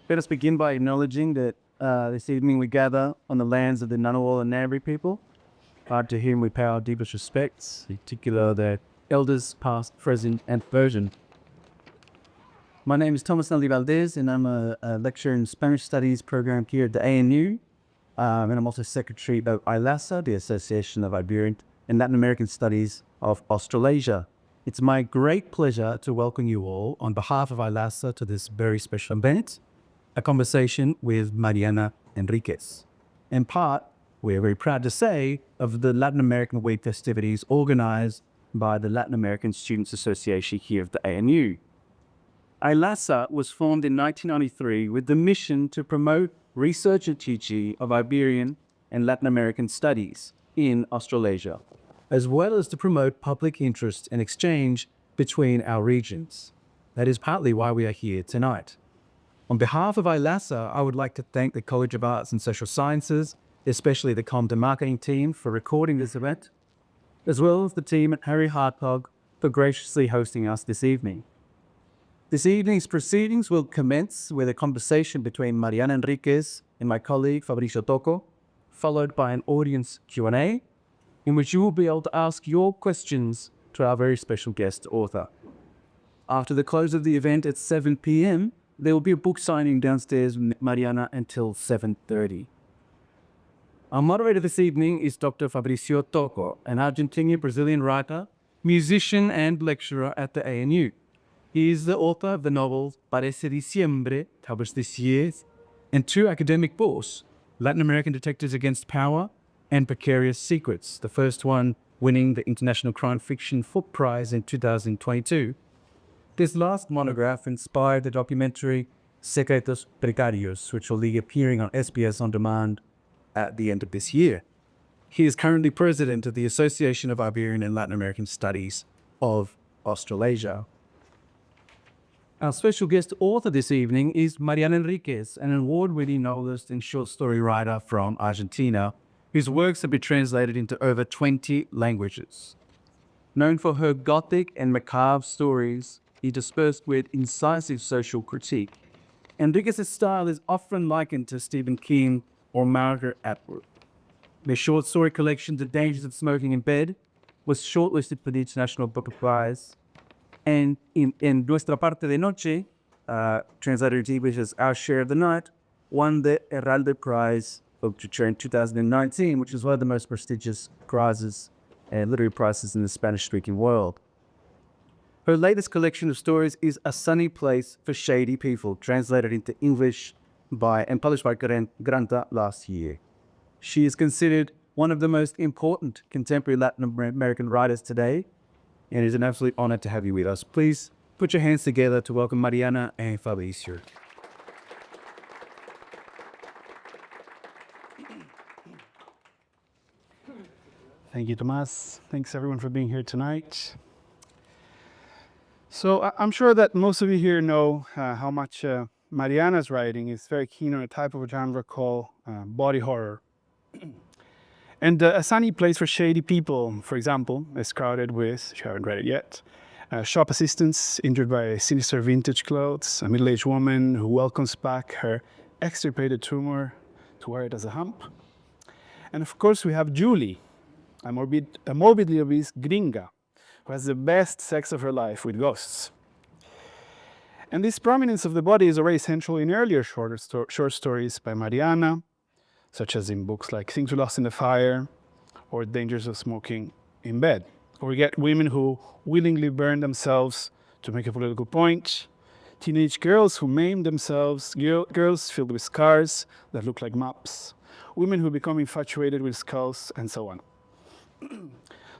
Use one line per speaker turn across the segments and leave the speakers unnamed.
Let us begin by acknowledging that this evening we gather on the lands of the Ngunnawal and Ngambri people, to whom we pay our deepest respects, in particular their elders, past, present, and emerging. My name is Thomas Nelly Valdez, and I'm a lecturer in Spanish Studies program here at the ANU, and I'm also secretary of AILASA, the Association of Iberian and Latin American Studies of Australasia. It's my great pleasure to welcome you all on behalf of AILASA to this very special event, a conversation with Mariana Enriquez. In part, we're very proud to say, of the Latin American Week festivities organized by the Latin American Students Association here at the ANU. AILASA was formed in 1993 with the mission to promote research and teaching of Iberian and Latin American studies in Australasia, as well as to promote public interest and exchange between our regions. That is partly why we are here tonight. On behalf of AILASA, I would like to thank the College of Arts and Social Sciences, especially the Comms and Marketing team, for recording this event, as well as the team at Harry Hartog for graciously hosting us this evening. This evening's proceedings will commence with a conversation between Mariana Enriquez and my colleague Fabricio Tocco, followed by an audience Q&A, in which you will be able to ask your questions to our very special guest author. After the close of the event at 7 p.m, there will be a book signing downstairs with Mariana until 7:30. Our moderator this evening is Dr. Fabricio Tocco, an Argentinian-Brazilian writer, musician, and lecturer at the ANU. He is the author of the novels Parece Diciembre, published this year, and two academic books, Latin American Detectives Against Power and Precarious Secrets, the first one winning the International Crime Fiction Book Prize in 2022. This last monograph inspired the documentary Secretos Precarios, which will be appearing on SBS On Demand at the end of this year. He is currently president of the Association of Iberian and Latin American Studies of Australasia. Our special guest author this evening is Mariana Enriquez, an award-winning novelist and short story writer from Argentina, whose works have been translated into over 20 languages. Known for her gothic and macabre stories, interspersed with incisive social critique, Enriquez's style is often likened to Stephen King or Margaret Atwood. Their short story collection, The Dangers of Smoking in Bed, was shortlisted for the International Book Prize, and in Nuestra Parte de Noche, translated into English as Our Share of the Night, won the Heralde Prize of Literature in 2019, which is one of the most prestigious prizes and literary prizes in the Spanish-speaking world. Her latest collection of stories is A Sunny Place for Shady People, translated into English and published by Granta last year. She is considered one of the most important contemporary Latin American writers today, and it is an absolute honor to have you with us. Please put your hands together to welcome Mariana and Fabricio.
Thank you, Tomas. Thanks everyone for being here tonight. So I'm sure that most of you here know how much Mariana's writing is very keen on a type of genre called body horror. And A Sunny Place for Shady People, for example, is crowded with, if you haven't read it yet, shop assistants injured by sinister vintage clothes, a middle-aged woman who welcomes back her extirpated tumor to wear it as a hump. And of course we have Julie, a morbidly obese gringa, who has the best sex of her life with ghosts. And this prominence of the body is already central in earlier short stories by Mariana, such as in books like Things We Lost in the Fire or Dangers of Smoking in Bed. Or we get women who willingly burn themselves to make a political point, teenage girls who maim themselves, girls filled with scars that look like maps, women who become infatuated with skulls, and so on.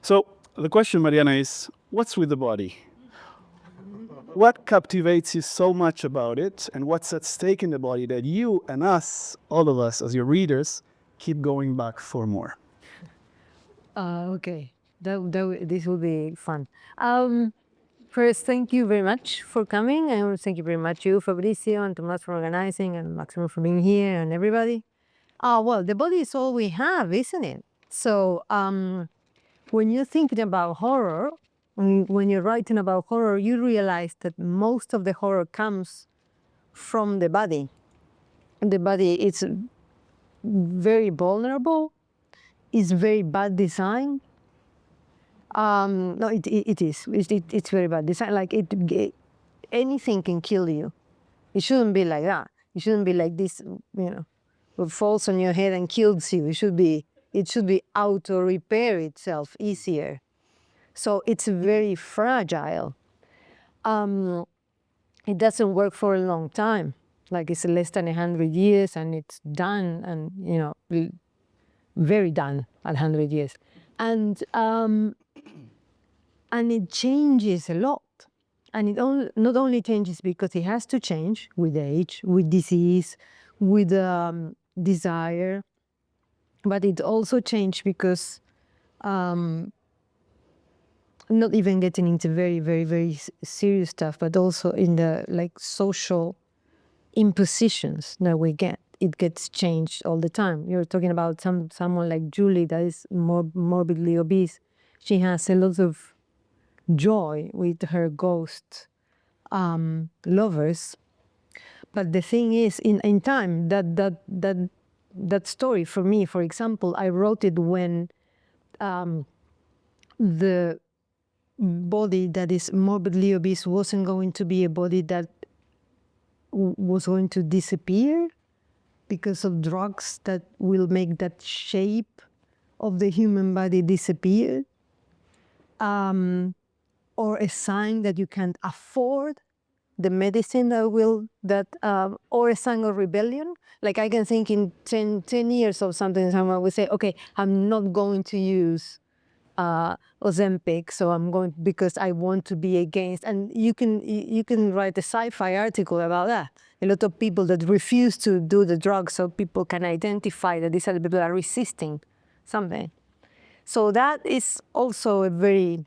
So the question, Mariana, is what's with the body? What captivates you so much about it, and what's at stake in the body that you and us, all of us as your readers, keep going back for more?
Okay, this will be fun. First, thank you very much for coming, and thank you very much you, Fabricio, and Tomas for organizing, and Maximo for being here, and everybody. Well, the body is all we have, isn't it? So when you're thinking about horror, when you're writing about horror, you realize that most of the horror comes from the body. the body is very vulnerable, it's very bad design. No, it is. It's very bad design. Like anything can kill you. It shouldn't be like that. It shouldn't be like this, what falls on your head and kills you. It should be auto repair itself easier. So it's very fragile. It doesn't work for a long time. Like it's less than 100 years and it's done, and very done at 100 years. And it changes a lot. And it not only changes because it has to change with age, with disease, with desire, but it also changed because not even getting into very, very, very serious stuff, but also in the social impositions that we get. It gets changed all the time. You're talking about someone like Julie that is morbidly obese. She has a lot of joy with her ghost lovers, but the thing is, in time, that story for me, for example, I wrote it when the body that is morbidly obese wasn't going to be a body that was going to disappear because of drugs that will make that shape of the human body disappear. Or a sign that you can't afford the medicine or a sign of rebellion. Like I can think in 10 years or something, someone will say, okay, I'm not going to use Ozempic, so I'm going because I want to be against. And you can write a sci-fi article about that. A lot of people that refuse to do the drugs, so people can identify that these other people are resisting something. So that is also a very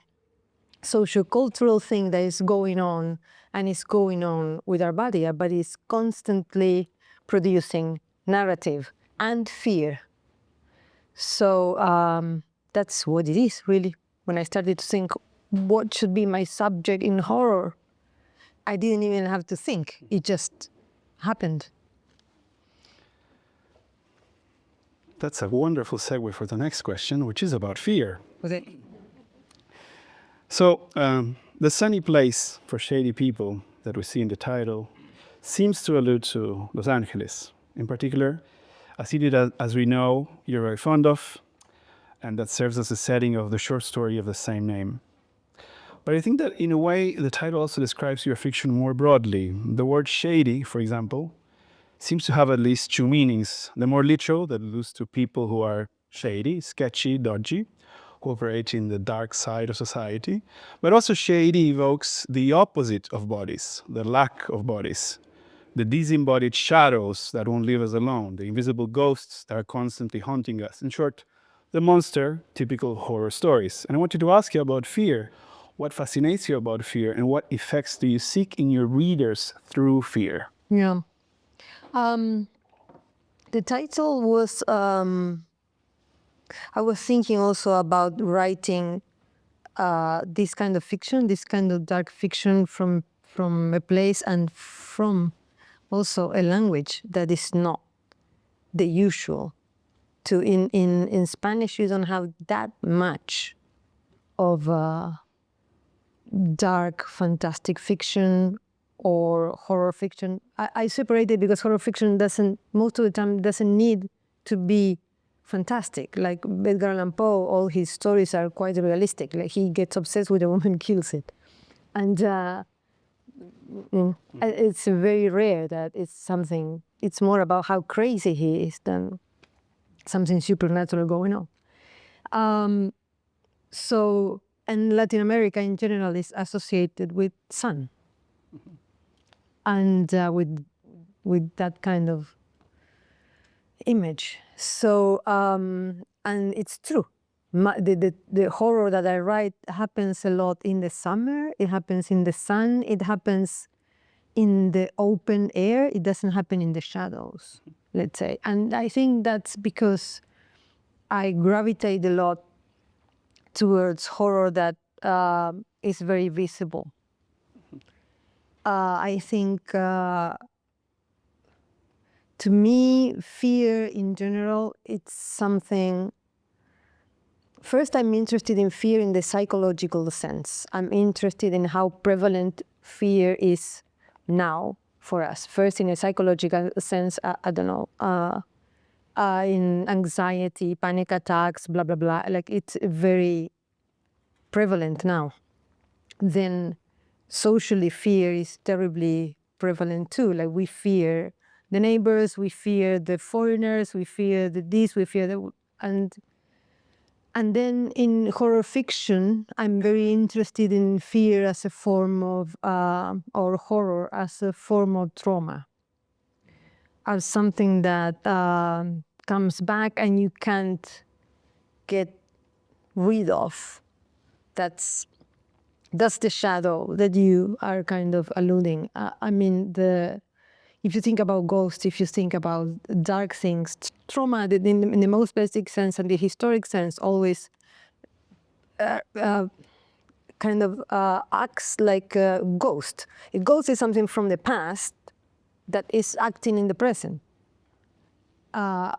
sociocultural thing that is going on, and is going on with our body. Our body is constantly producing narrative and fear. So that's what it is, really. When I started to think, what should be my subject in horror, I didn't even have to think. It just happened.
That's a wonderful segue for the next question, which is about fear.
Was it?
So the sunny place for shady people that we see in the title seems to allude to Los Angeles, in particular, a city that, as we know, you're very fond of, and that serves as the setting of the short story of the same name. But I think that, in a way, the title also describes your fiction more broadly. The word shady, for example, seems to have at least two meanings. The more literal, that alludes to people who are shady, sketchy, dodgy, who operate in the dark side of society. But also shady evokes the opposite of bodies, the lack of bodies, the disembodied shadows that won't leave us alone, the invisible ghosts that are constantly haunting us. In short, the monster, typical horror stories. And I wanted to ask you about fear. What fascinates you about fear, and what effects do you seek in your readers through fear?
Yeah. The title was, I was thinking also about writing this kind of fiction, this kind of dark fiction from a place and from also a language that is not the usual. In Spanish, you don't have that much of dark, fantastic fiction or horror fiction. I separate it because horror fiction most of the time doesn't need to be fantastic. Like Edgar Allan Poe, all his stories are quite realistic. Like he gets obsessed with a woman, kills it. And it's very rare that it's more about how crazy he is than something supernatural going on. And Latin America in general is associated with sun. And with that kind of image. So, and it's true. The horror that I write happens a lot in the summer. It happens in the sun. It happens in the open air. It doesn't happen in the shadows, let's say. And I think that's because I gravitate a lot towards horror that is very visible. I think to me, fear in general, it's something. First, I'm interested in fear in the psychological sense. I'm interested in how prevalent fear is now for us. First, in a psychological sense, I don't know, in anxiety, panic attacks, blah, blah, blah. Like, it's very prevalent now. Then socially, fear is terribly prevalent too. Like, we fear the neighbors, we fear the foreigners, we fear the this, we fear the... And then in horror fiction, I'm very interested in fear as a form of, or horror as a form of trauma, as something that comes back and you can't get rid of. That's the shadow that you are kind of alluding. I mean, if you think about ghosts, if you think about dark things, trauma in the most basic sense and the historic sense always kind of acts like a ghost. A ghost is something from the past that is acting in the present. And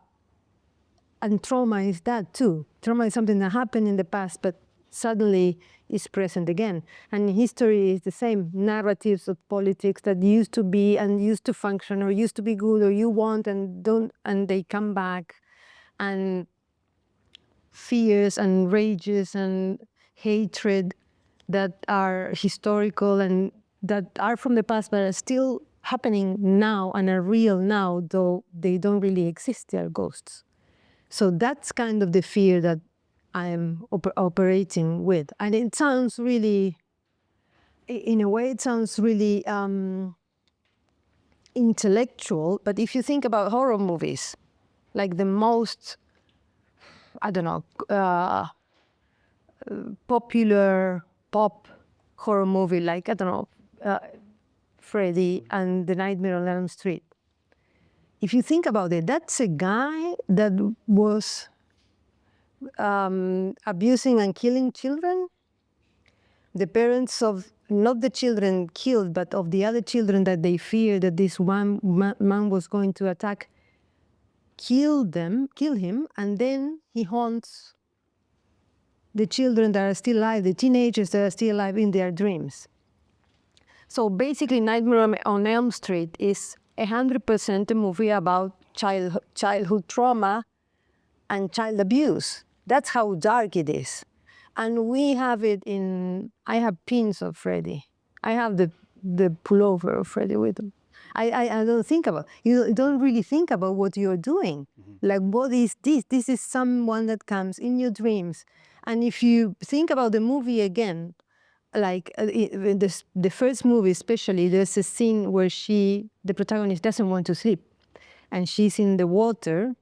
trauma is that too. Trauma is something that happened in the past, but suddenly is present again. And history is the same. Narratives of politics that used to be and used to function or used to be good or you want and don't, and they come back. And fears and rages and hatred that are historical and that are from the past but are still happening now and are real now, though they don't really exist, they are ghosts. So that's kind of the fear that I'm operating with. And it sounds really, in a way, it sounds really intellectual, but if you think about horror movies, like the most, I don't know, popular pop horror movie, like, I don't know, Freddy and the Nightmare on Elm Street. If you think about it, that's a guy that was abusing and killing children. The parents of, not the children killed, but of the other children that they feared that this one man was going to attack, kill him, and then he haunts the children that are still alive, the teenagers that are still alive in their dreams. So basically, Nightmare on Elm Street is 100% a movie about childhood trauma and child abuse. That's how dark it is. And we have it in, I have pins of Freddy. I have the pullover of Freddy with him. I don't think about, you don't really think about what you're doing. Like, what is this? This is someone that comes in your dreams. And if you think about the movie again, like the first movie especially, there's a scene where the protagonist doesn't want to sleep. And she's in the water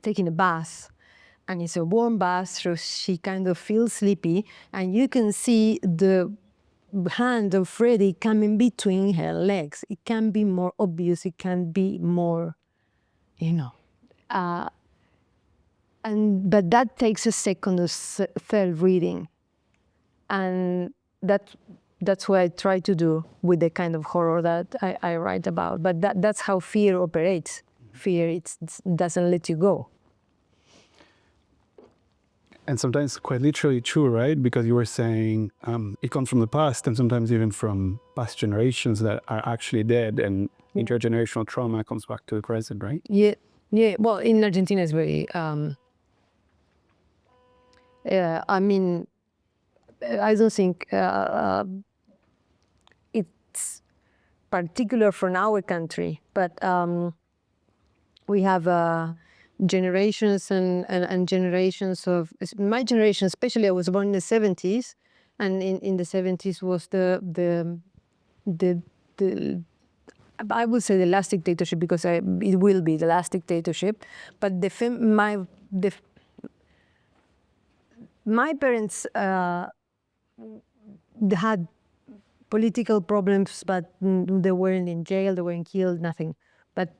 taking a bath. And it's a warm bath, so she kind of feels sleepy. And you can see the hand of Freddy coming between her legs. It can be more obvious. It can be more, you know. But that takes a second or third reading. And that's what I try to do with the kind of horror that I write about. But that's how fear operates. Fear, it doesn't let you go.
And sometimes quite literally true, right? Because you were saying it comes from the past and sometimes even from past generations that are actually dead, and intergenerational trauma comes back to the present, right?
Yeah. Well, in Argentina it's very, I mean, I don't think it's particular for our country, but we have generations and generations of, my generation especially, I was born in the 70s, and in the 70s was the I would say the last dictatorship, because it will be the last dictatorship, but my parents they had political problems, but they weren't in jail, they weren't killed, nothing. But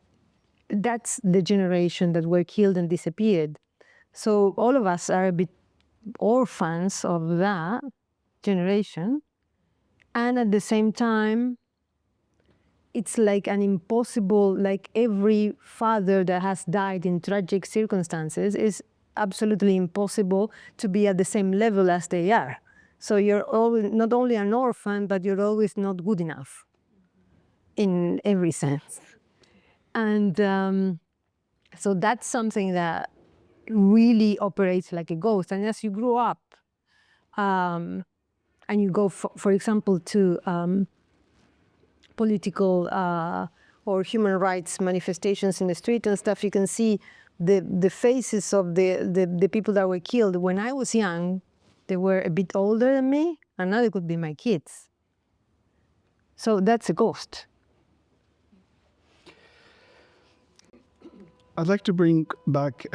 that's the generation that were killed and disappeared. So all of us are a bit orphans of that generation. And at the same time, it's like an impossible, like every father that has died in tragic circumstances is absolutely impossible to be at the same level as they are. So you're always not only an orphan, but you're always not good enough in every sense. And so that's something that really operates like a ghost. And as you grow up, and you go, for example, to political or human rights manifestations in the street and stuff, you can see the faces of the people that were killed. When I was young, they were a bit older than me, and now they could be my kids. So that's a ghost.
I'd like to bring back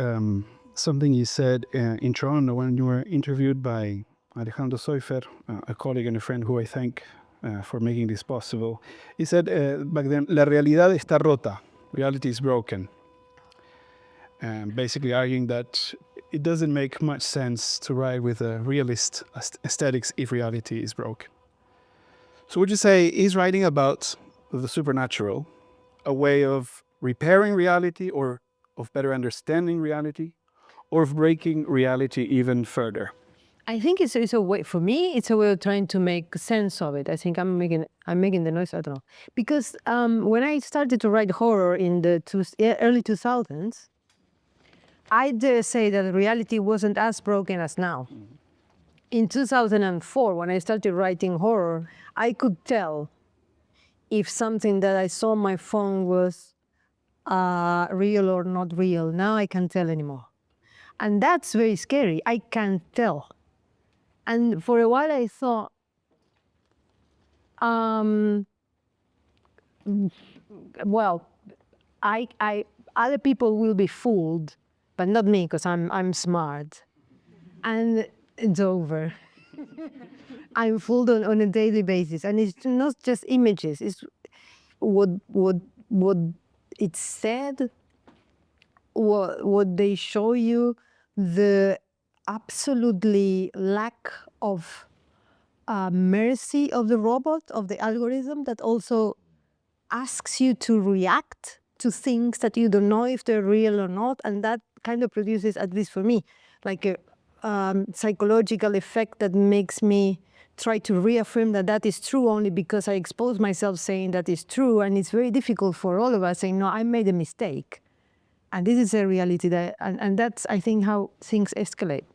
something you said in Toronto when you were interviewed by Alejandro Seufer, a colleague and a friend who I thank for making this possible. He said back then, "La realidad está rota, reality is broken." Basically arguing that it doesn't make much sense to write with a realist aesthetics if reality is broken. So would you say he's writing about the supernatural, a way of repairing reality or of better understanding reality, or of breaking reality even further?
I think it's a way, for me, it's a way of trying to make sense of it. I think I'm making the noise, I don't know. Because when I started to write horror in the early 2000s, I dare say that reality wasn't as broken as now. In 2004, when I started writing horror, I could tell if something that I saw on my phone was real or not real. Now I can't tell anymore. And that's very scary. I can't tell. And for a while I thought, well, other people will be fooled, but not me, because I'm smart. And it's over. I'm fooled on a daily basis. And it's not just images, it's what it's said, what they show you, the absolutely lack of mercy of the robot, of the algorithm, that also asks you to react to things that you don't know if they're real or not. And that kind of produces, at least for me, like a psychological effect that makes me try to reaffirm that that is true only because I expose myself saying that is true. And it's very difficult for all of us saying, no, I made a mistake. And this is a reality that, and that's, I think, how things escalate.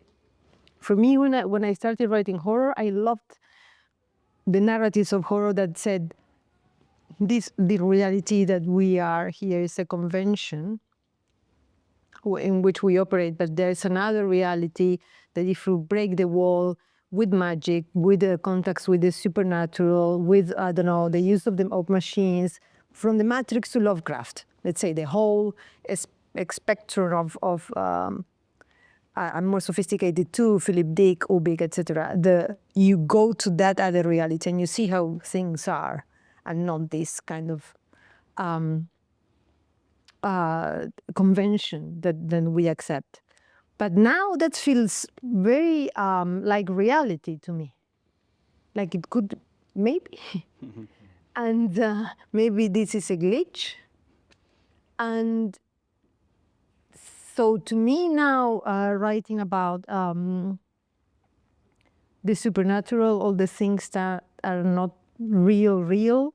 For me, when I started writing horror, I loved the narratives of horror that said, the reality that we are here is a convention in which we operate, but there's another reality that if you break the wall with magic, with the contacts with the supernatural, with, I don't know, the use of machines, from the Matrix to Lovecraft, let's say the whole spectrum of I'm more sophisticated too, Philip Dick, Ubik, etc. You go to that other reality and you see how things are, and not this kind of convention that then we accept. But now that feels very like reality to me. Like it could, maybe. And maybe this is a glitch. And so to me now, writing about the supernatural, all the things that are not real,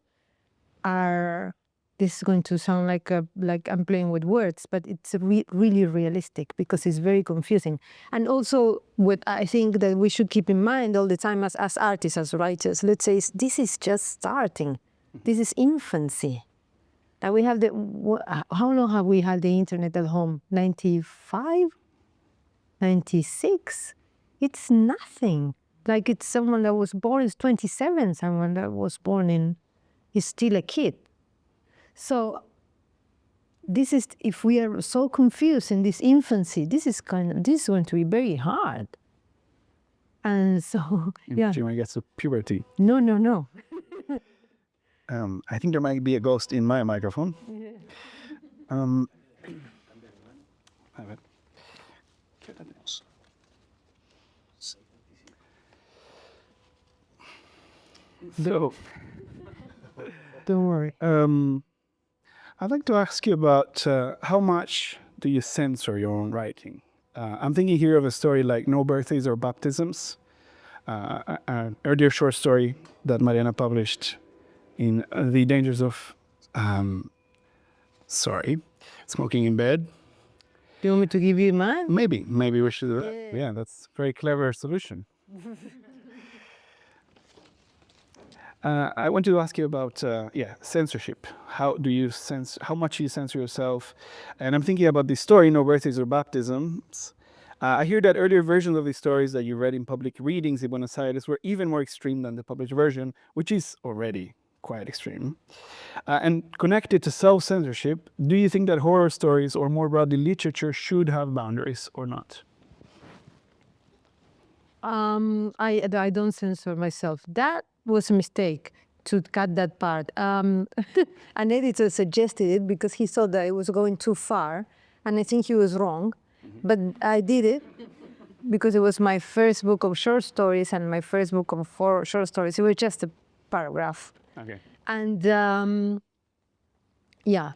are, this is going to sound like I'm playing with words, but it's really realistic because it's very confusing. And also what I think that we should keep in mind all the time as artists, as writers, let's say, this is just starting. This is infancy. Now we have how long have we had the internet at home? 95? 96? It's nothing. Like it's someone that was born is 27, someone that was born is still a kid. So this is, if we are so confused in this infancy, this is going to be very hard. And so, yeah.
Do you want to get to puberty?
No.
I think there might be a ghost in my microphone.
Don't worry.
I'd like to ask you about how much do you censor your own writing? I'm thinking here of a story like No Birthdays or Baptisms, an earlier short story that Mariana published in The Dangers of, smoking in bed.
Do you want me to give you mine?
Maybe we should do that. Yeah, that's a very clever solution. I want to ask you about censorship. How much do you censor yourself? And I'm thinking about this story, No Birthdays or Baptisms. I hear that earlier versions of these stories that you read in public readings in Buenos Aires were even more extreme than the published version, which is already quite extreme. And connected to self-censorship, do you think that horror stories or more broadly literature should have boundaries or not?
I don't censor myself. That was a mistake to cut that part. An editor suggested it because he thought that it was going too far, and I think he was wrong. But I did it because it was my first book of short stories and my first book of 4 short stories. It was just a paragraph.
Okay.
And yeah,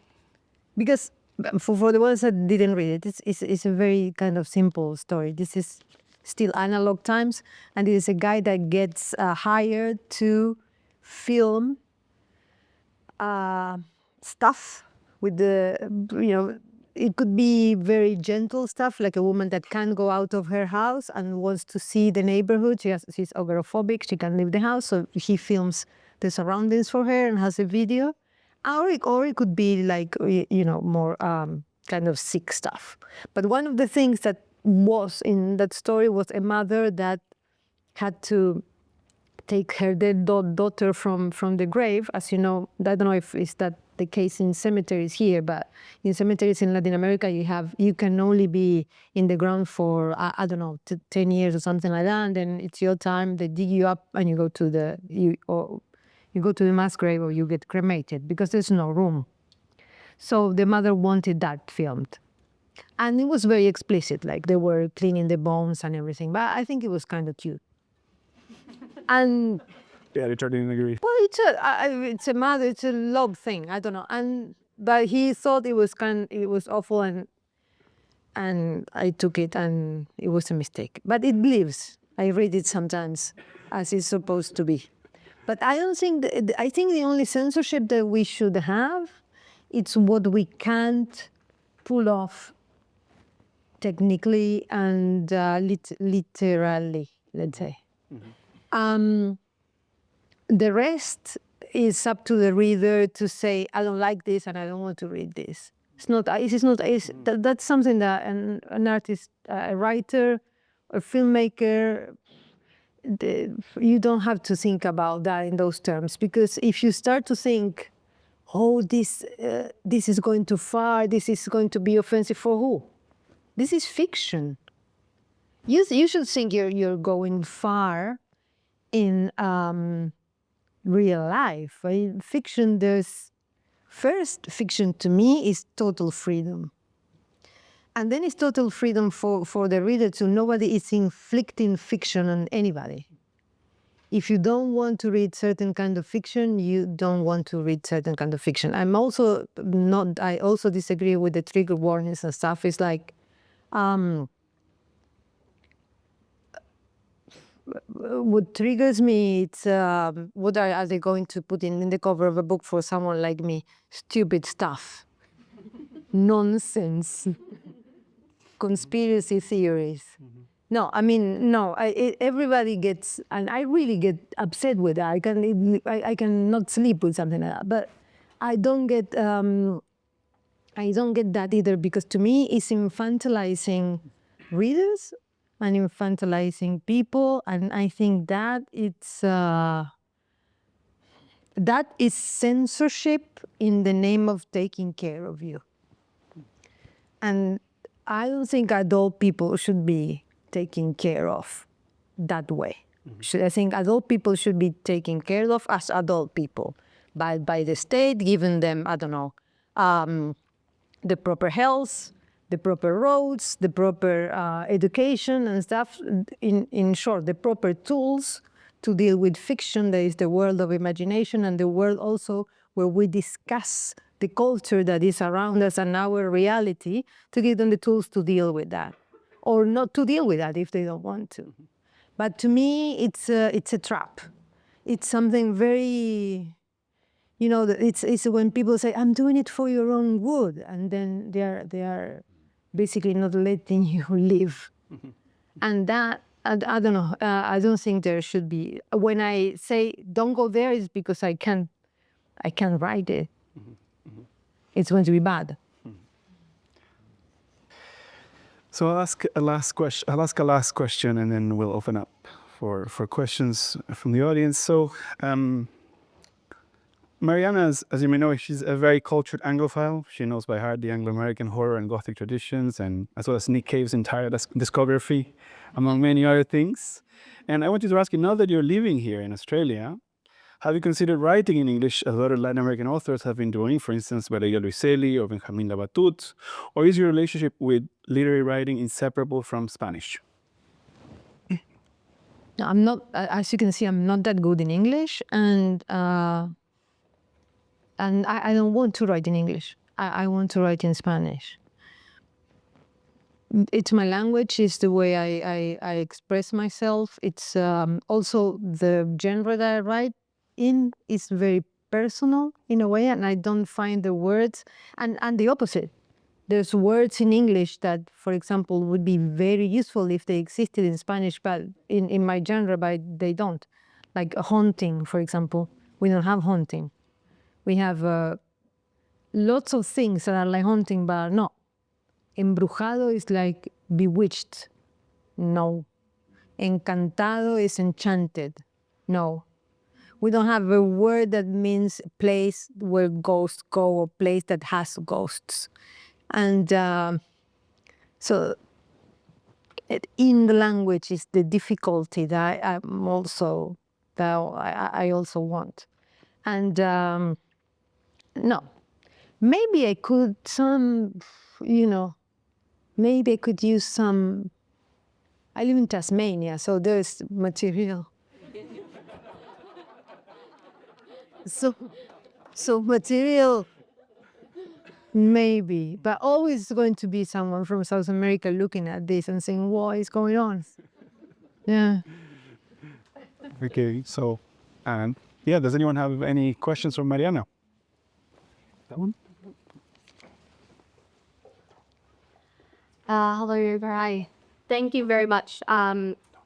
because for the ones that didn't read it, it's a very kind of simple story. This is still analog times, and it is a guy that gets hired to film stuff with the, it could be very gentle stuff, like a woman that can't go out of her house and wants to see the neighborhood. She's agoraphobic, she can't leave the house, so he films the surroundings for her and has a video. Or it could be like, more kind of sick stuff. But one of the things that was in that story was a mother that had to take her dead daughter from the grave. As you know, I don't know if it's that the case in cemeteries here, but in cemeteries in Latin America, you can only be in the ground for, I don't know, 10 years or something like that, and then it's your time. They dig you up and you go to the mass grave, or you get cremated because there's no room. So the mother wanted that filmed. And it was very explicit, like they were cleaning the bones and everything. But I think it was kind of cute. And
Yeah, they totally agree.
well, it's a mother, it's a love thing. I don't know. But he thought it was awful, and I took it, and it was a mistake. But it lives. I read it sometimes, as it's supposed to be. But I don't think I think the only censorship that we should have, it's what we can't pull off technically and literally, let's say. The rest is up to the reader to say, I don't like this and I don't want to read this. That's something that an artist, a writer, a filmmaker, you don't have to think about that in those terms, because if you start to think, oh, this is going too far, this is going to be offensive for who? This is fiction. You should think you're going far in real life. Fiction, fiction to me is total freedom. And then it's total freedom for the reader to nobody is inflicting fiction on anybody. If you don't want to read certain kind of fiction, you don't want to read certain kind of fiction. I also disagree with the trigger warnings and stuff. It's like, what triggers me, it's what are they going to put in the cover of a book for someone like me? Stupid stuff. Nonsense. Conspiracy theories. No, everybody gets, and I really get upset with that. I cannot sleep with something like that. But I don't get that either, because to me it's infantilizing readers and infantilizing people, and I think that that is censorship in the name of taking care of you. And I don't think adult people should be taken care of that way. I think adult people should be taken care of as adult people by the state, giving them, I don't know, the proper health, the proper roads, the proper education and stuff. In short, the proper tools to deal with fiction. There is the world of imagination and the world also where we discuss the culture that is around us and our reality, to give them the tools to deal with that, or not to deal with that if they don't want to. But to me, it's a trap. It's something very, it's when people say, I'm doing it for your own good, and then they are basically not letting you live. And that, I don't know, I don't think there should be. When I say don't go there, it's because I can't write it. It's going to be bad.
So I'll ask a last question, and then we'll open up for questions from the audience. So Mariana, as you may know, she's a very cultured Anglophile. She knows by heart the Anglo-American horror and Gothic traditions, and as well as Nick Cave's entire discography, among many other things. And I wanted to ask you, now that you're living here in Australia, have you considered writing in English as other Latin American authors have been doing, for instance, Valeria Luiselli or Benjamin Labatut? Or is your relationship with literary writing inseparable from Spanish?
No, I'm not, as you can see, I'm not that good in English, and I don't want to write in English. I want to write in Spanish. It's my language, it's the way I express myself. It's also the genre that I write in is very personal in a way, and I don't find the words, and the opposite. There's words in English that, for example, would be very useful if they existed in Spanish, but in my genre, but they don't. Like haunting, for example. We don't have haunting. We have lots of things that are like haunting, but no. Embrujado is like bewitched. No. Encantado is enchanted. No. We don't have a word that means place where ghosts go or place that has ghosts. And so in the language is the difficulty that I also want. And no, maybe I could maybe I could use some. I live in Tasmania, so there's material. So material, maybe, but always going to be someone from South America looking at this and saying, what is going on? Yeah.
Okay, so, and yeah, does anyone have any questions for Mariana? That one?
Hello, hi. Thank you very much.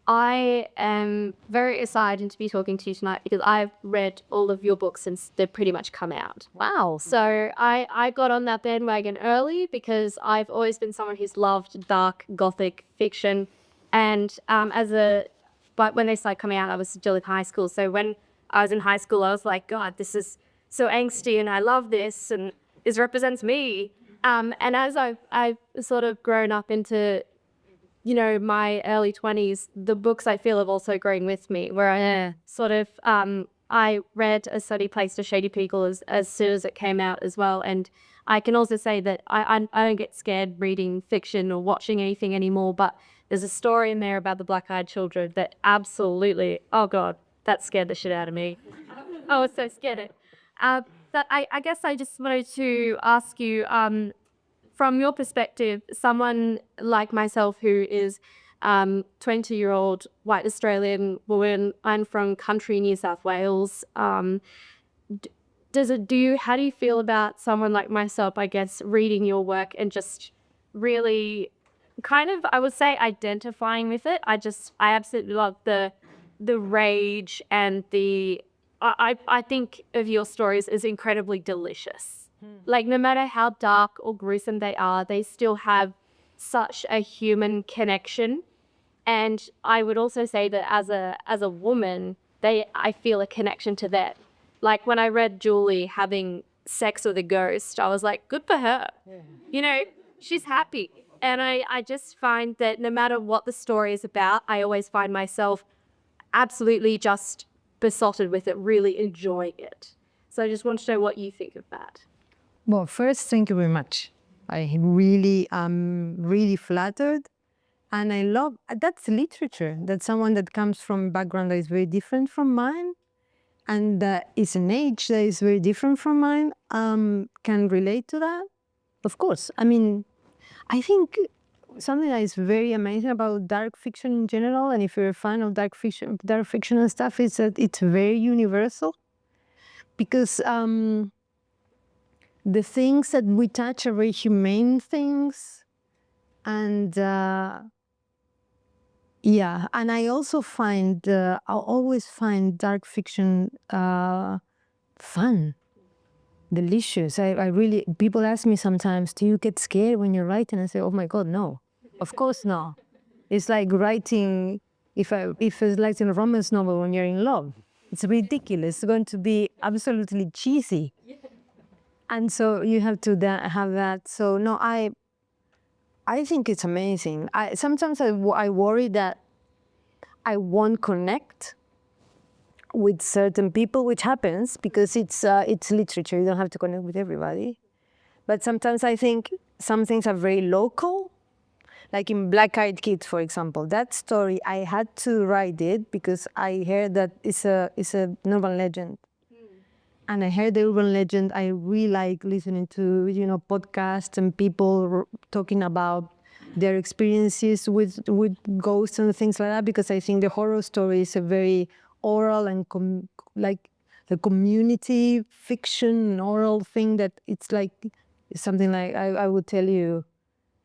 I am very excited to be talking to you tonight because I've read all of your books since they've pretty much come out.
Wow.
So I got on that bandwagon early because I've always been someone who's loved dark Gothic fiction. And but when they started coming out, I was still in high school. So when I was in high school, I was like, God, this is so angsty and I love this and this represents me. And as I've sort of grown up into my early 20s, the books I feel have also grown with me, where I sort of, I read A Sunny Place to Shady People as soon as it came out as well. And I can also say that I don't get scared reading fiction or watching anything anymore, but there's a story in there about the black-eyed children that absolutely, oh God, that scared the shit out of me. I was so scared. But I guess I just wanted to ask you, from your perspective, someone like myself who is 20-year-old white Australian woman, I'm from country New South Wales. How do you feel about someone like myself, I guess, reading your work and just really kind of, I would say, identifying with it? I absolutely love the rage and I think of your stories as incredibly delicious. Like, no matter how dark or gruesome they are, they still have such a human connection. And I would also say that as a woman, I feel a connection to that. Like when I read Julie having sex with a ghost, I was like, good for her. She's happy. And I just find that no matter what the story is about, I always find myself absolutely just besotted with it, really enjoying it. So I just want to know what you think of that.
Well, first, thank you very much. I really am really flattered, And I love, that's literature. That's someone that comes from a background that is very different from mine, and that is an age that is very different from mine, can relate to that. Of course. I mean, I think something that is very amazing about dark fiction in general, and if you're a fan of dark fiction and stuff, is that it's very universal. Because the things that we touch are very humane things. And yeah, and I also find, I always find dark fiction fun, delicious. I really, people ask me sometimes, do you get scared when you're writing? I say, oh my God, no, of course not. It's like writing, if it's like in a romance novel when you're in love. It's ridiculous. It's going to be absolutely cheesy. And so you have to have that. So no, I think it's amazing. Sometimes I worry that I won't connect with certain people, which happens because it's literature. You don't have to connect with everybody. But sometimes I think some things are very local. Like in Black Eyed Kids, for example, that story, I had to write it because I heard that it's an urban legend. And I heard the urban legend. I really like listening to, podcasts and people talking about their experiences with ghosts and things like that, because I think the horror story is a very oral and like the community fiction, oral thing that it's like something like I would tell you,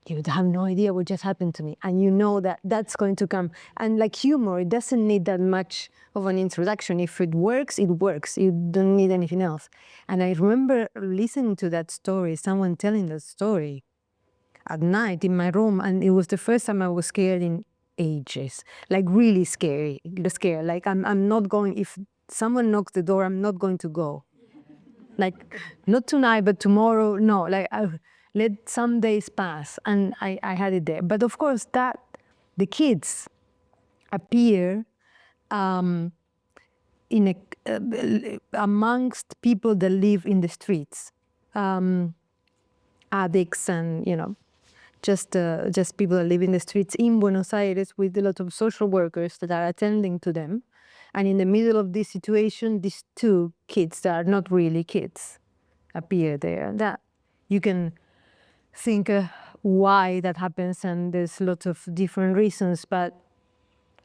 you have no idea what just happened to me. And you know that that's going to come. And like humor, it doesn't need that much of an introduction. If it works, it works. You don't need anything else. And I remember listening to that story, someone telling that story at night in my room. And it was the first time I was scared in ages, like really scared. Like I'm not going, if someone knocks the door, I'm not going to go. Like, not tonight, but tomorrow, no. Like, let some days pass, and I had it there. But of course, that the kids appear in amongst people that live in the streets, addicts, and just people that live in the streets in Buenos Aires, with a lot of social workers that are attending to them. And in the middle of this situation, these two kids that are not really kids appear there. That you can think why that happens, and there's lots of different reasons. But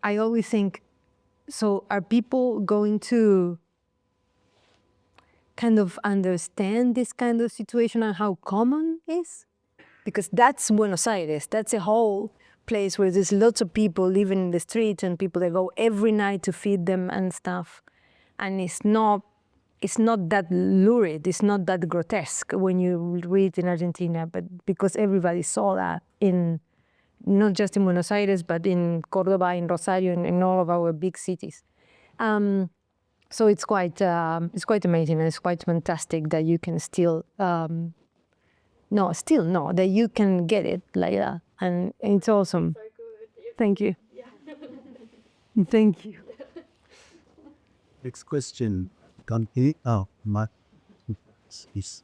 I always think, so are people going to kind of understand this kind of situation and how common it is? Because that's Buenos Aires. That's a whole place where there's lots of people living in the streets, and people that go every night to feed them and stuff. And it's not that lurid, it's not that grotesque when you read in Argentina, but because everybody saw that in, not just in Buenos Aires, but in Cordoba, in Rosario, in all of our big cities. So it's quite amazing, and it's quite fantastic that you can still, that you can get it like that. And it's awesome.
So good.
Thank you.
Yeah.
Thank you.
Next question. Can he? Oh, my. Is.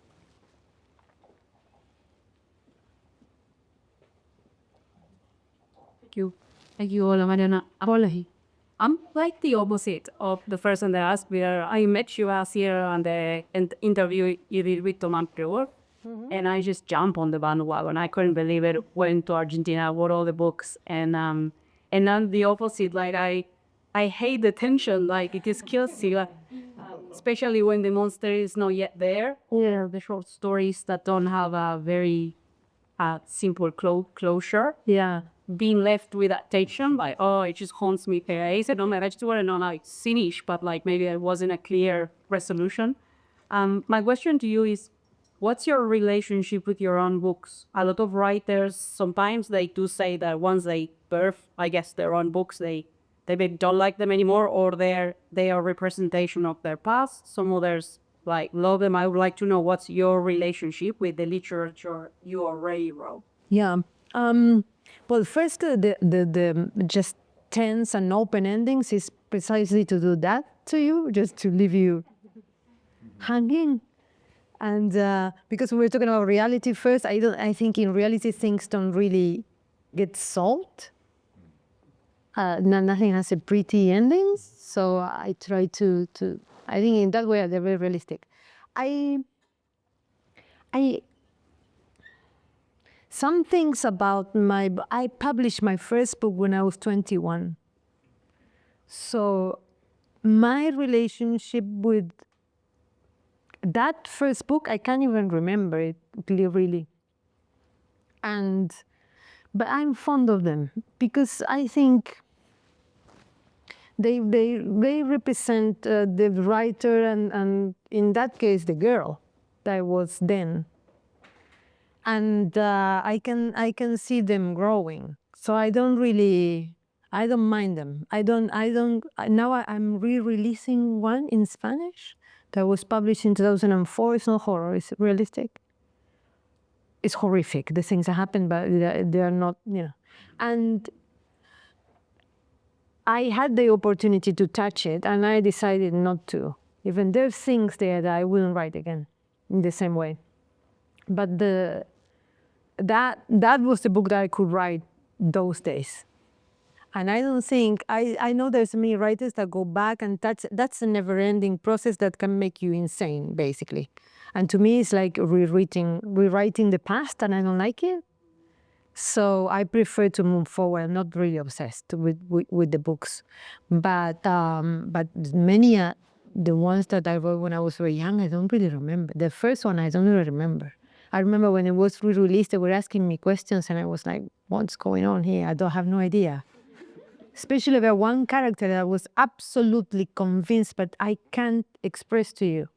Thank you, Hola, Mariana. Apology. I'm like the opposite of the person that asked where I met you last year on the interview you did with Thomas Brewer. And I just jumped on the bandwagon. I couldn't believe it. Went to Argentina, bought all the books, and I'm the opposite. Like I hate the tension. Like it just kills you, especially when the monster is not yet there.
Yeah.
The short stories that don't have a very simple closure.
Yeah.
Being left with that tension, like, oh, it just haunts me. I said, no, I just want to know, like, finish, but like maybe it wasn't a clear resolution. My question to you is, what's your relationship with your own books? A lot of writers, sometimes they do say that once they birth, I guess, their own books, they maybe don't like them anymore, or they are representation of their past. Some others like love them. I would like to know, what's your relationship with the literature you already wrote?
Yeah. Well, first, the just tense and open endings is precisely to do that to you, just to leave you hanging. And because we were talking about reality first, I think in reality things don't really get solved. nothing has a pretty ending. So I try to I think in that way they're very realistic. Some things about I published my first book when I was 21. So my relationship with that first book, I can't even remember it really. But I'm fond of them because I think they represent the writer and in that case the girl that I was then. And I can see them growing. So I don't mind them. Now I'm re-releasing one in Spanish that was published in 2004. It's not horror, it's realistic. It's horrific, the things that happen, but they're not, And I had the opportunity to touch it, and I decided not to. Even there's things there that I wouldn't write again in the same way. But that was the book that I could write those days. And I don't think, I know there's many writers that go back and that's a never-ending process that can make you insane, basically. And to me, it's like rewriting the past, and I don't like it. So I prefer to move forward. I'm not really obsessed with the books. But many, the ones that I wrote when I was very young, I don't really remember. The first one, I don't really remember. I remember when it was re-released, they were asking me questions, and I was like, what's going on here? I don't have no idea. Especially about one character that I was absolutely convinced, but I can't express to you.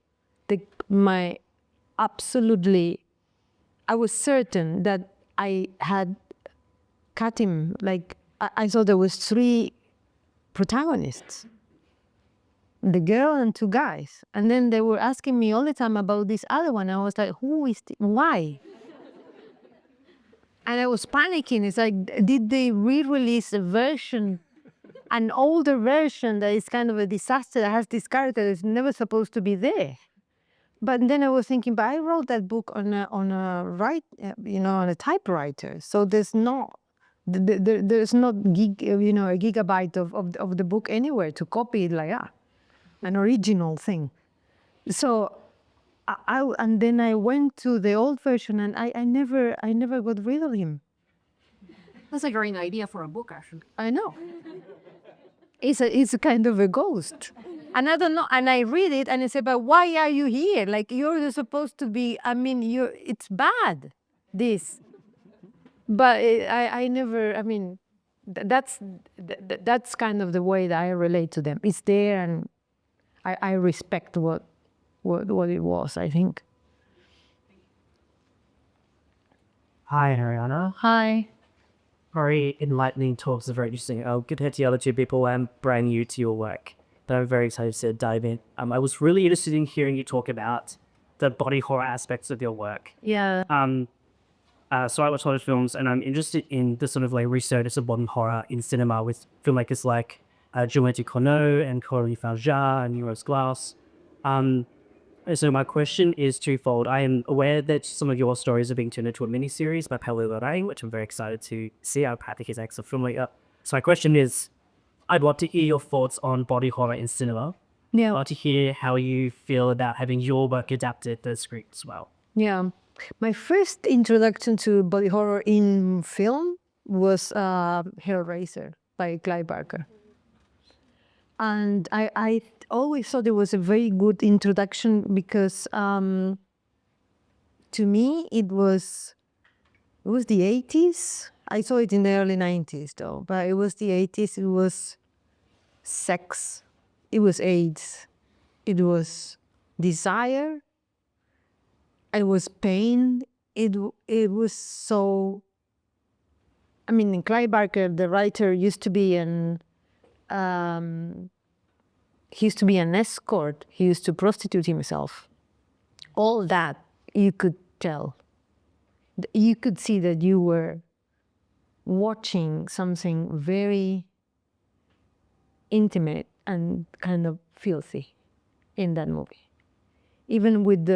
I was certain that I had cut him. Like, I thought there was 3 protagonists. The girl and 2 guys. And then they were asking me all the time about this other one. I was like, why? And I was panicking. It's like, did they re-release a version, an older version that is kind of a disaster, that has this character that's never supposed to be there? But then I was thinking, but I wrote that book on a typewriter. So there's not a gigabyte of the book anywhere to copy it like that, an original thing. So and then I went to the old version, and I never got rid of him.
That's a great idea for a book, actually.
I know. It's a kind of a ghost. And I don't know, and I read it and I say, but why are you here? Like, you're supposed to be, it's bad, this. But I never, that's kind of the way that I relate to them. It's there, and I respect what it was, I think.
Hi, Mariana.
Hi.
Very enlightening talks are very interesting. Compared to the other 2 people, I'm brand new to your work, but I'm very excited to dive in. I was really interested in hearing you talk about the body horror aspects of your work.
Yeah.
So I watch horror films, and I'm interested in the sort of like resurgence of modern horror in cinema with filmmakers like Juliette Corneau and Coralie Farja and Euros Glass. So my question is twofold. I am aware that some of your stories are being turned into a miniseries by Paulo Lorraine, which I'm very excited to see. I'm practically his ex filmmaker. So my question is, I'd love to hear your thoughts on body horror in cinema.
Yeah.
I'd love to hear how you feel about having your work adapted to the screen as well.
Yeah. My first introduction to body horror in film was Hellraiser by Clive Barker. And I always thought it was a very good introduction because to me it was the 80s. I saw it in the early 90s though, but it was the 80s. It was sex, it was AIDS, it was desire, it was pain. It was so. Clive Barker, the writer, used to be an escort. He used to prostitute himself. All that you could tell. You could see that you were watching something very intimate and kind of filthy in that movie. Even with